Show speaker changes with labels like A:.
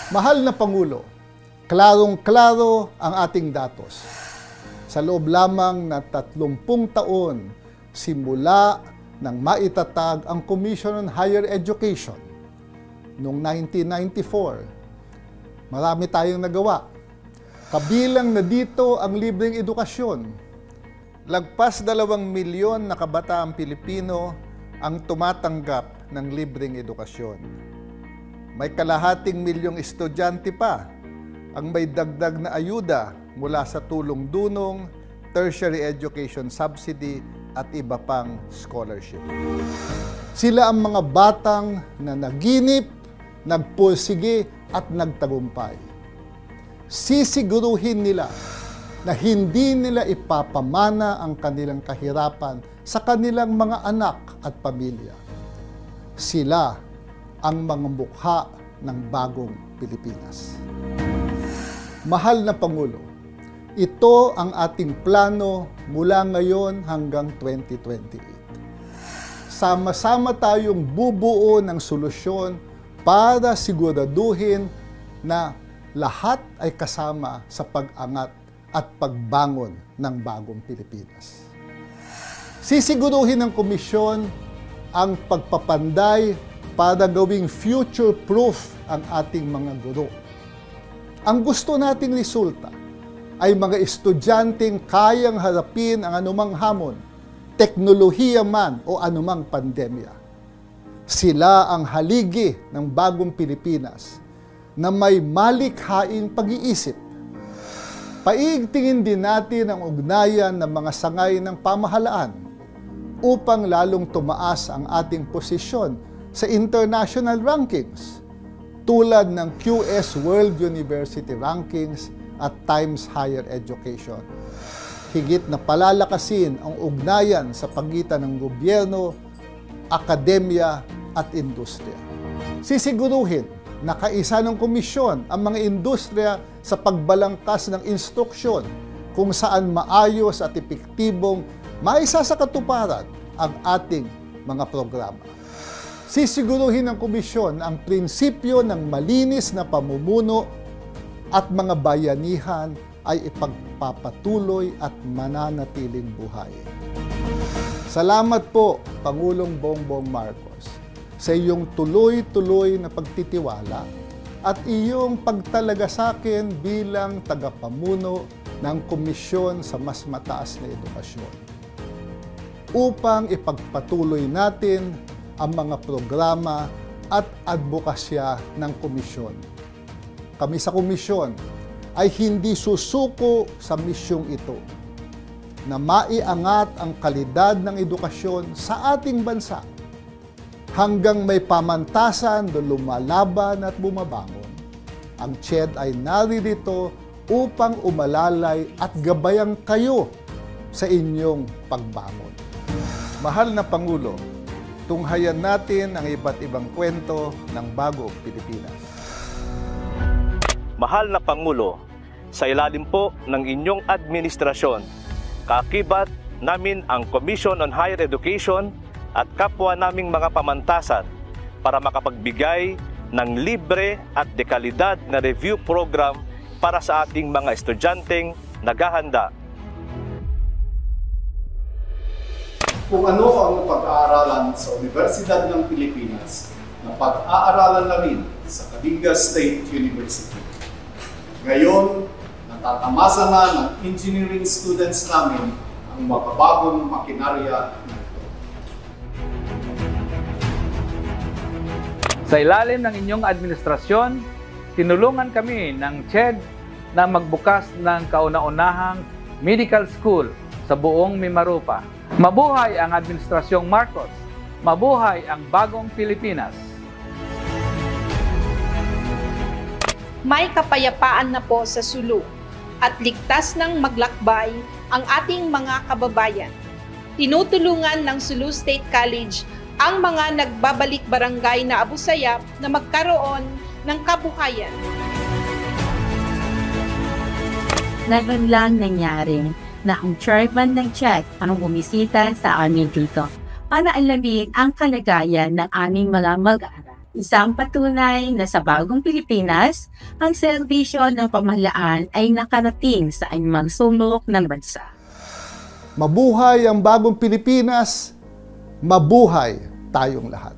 A: Mahal na Pangulo, klarong-klaro ang ating datos. Sa loob lamang na 30 taon, simula nang maitatag ang Commission on Higher Education noong 1994, marami tayong nagawa. Kabilang na dito ang libreng edukasyon. Lagpas 2 milyon na kabataang Pilipino ang tumatanggap ng libreng edukasyon. May kalahating milyong estudyante pa ang may dagdag na ayuda mula sa tulong-dunong, tertiary education subsidy at iba pang scholarship. Sila ang mga batang na naginip, nagpursige at nagtagumpay. Sisiguruhin nila na hindi nila ipapamana ang kanilang kahirapan sa kanilang mga anak at pamilya. Sila ang mga mukha ng bagong Pilipinas. Mahal na Pangulo, ito ang ating plano mula ngayon hanggang 2028. Sama-sama tayong bubuo ng solusyon para siguraduhin na lahat ay kasama sa pag-angat at pagbangon ng bagong Pilipinas. Sisiguruhin ng komisyon ang pagpapanday para gawing future-proof ang ating mga guro. Ang gusto nating resulta ay mga estudyanteng kayang harapin ang anumang hamon, teknolohiya man o anumang pandemya. Sila ang haligi ng bagong Pilipinas na may malikhaing pag-iisip. Paigtingin din natin ang ugnayan ng mga sangay ng pamahalaan upang lalong tumaas ang ating posisyon sa international rankings tulad ng QS World University Rankings at Times Higher Education. Higit na palalakasin ang ugnayan sa pagitan ng gobyerno, akademya at industriya. Sisiguruhin na kaisa ng komisyon ang mga industriya sa pagbalangkas ng instruksyon kung saan maayos at epektibong maisa sa katuparan ang ating mga programa. Sisiguruhin ng komisyon ang prinsipyo ng malinis na pamumuno at mga bayanihan ay ipagpapatuloy at mananatiling buhay. Salamat po, Pangulong Bongbong Marcos, sa iyong tuloy-tuloy na pagtitiwala at iyong pagtalaga sa akin bilang tagapamuno ng komisyon sa mas mataas na edukasyon upang ipagpatuloy natin ang mga programa at advokasya ng komisyon. Kami sa komisyon ay hindi susuko sa misyong ito na maiangat ang kalidad ng edukasyon sa ating bansa hanggang may pamantasan na lumalaban at bumabangon. Ang CHED ay naririto upang umalalay at gabayan kayo sa inyong pagbangon. Mahal na Pangulo, tunghayan natin ang iba't ibang kwento ng bagong Pilipinas.
B: Mahal na Pangulo, sa ilalim po ng inyong administrasyon, kaakibat namin ang Commission on Higher Education at kapwa naming mga pamantasan para makapagbigay ng libre at dekalidad na review program para sa ating mga estudyanteng naghahanda.
A: Kung ano ang pag-aaralan sa Universidad ng Pilipinas na pag-aaralan na rin sa Cadiz State University. Ngayon, natatamasa na ng engineering students namin ang makabagong makinarya na ito.
C: Sa ilalim ng inyong administrasyon, tinulungan kami ng CHED na magbukas ng kauna-unahang medical school sa buong Mimaropa. Mabuhay ang Administrasyong Marcos! Mabuhay ang bagong Pilipinas!
D: May kapayapaan na po sa Sulu at ligtas ng maglakbay ang ating mga kababayan. Tinutulungan ng Sulu State College ang mga nagbabalik barangay na Abu Sayyaf na magkaroon ng kabuhayan.
E: Ngayon lang nangyari na ang chairman ng CHED ang bumisita sa amin dito para alamin ang kalagayan ng aming mga mag-aaral. Isang patunay na sa bagong Pilipinas, ang serbisyo ng pamahalaan ay nakarating sa anumang sulok ng bansa.
A: Mabuhay ang bagong Pilipinas, mabuhay tayong lahat.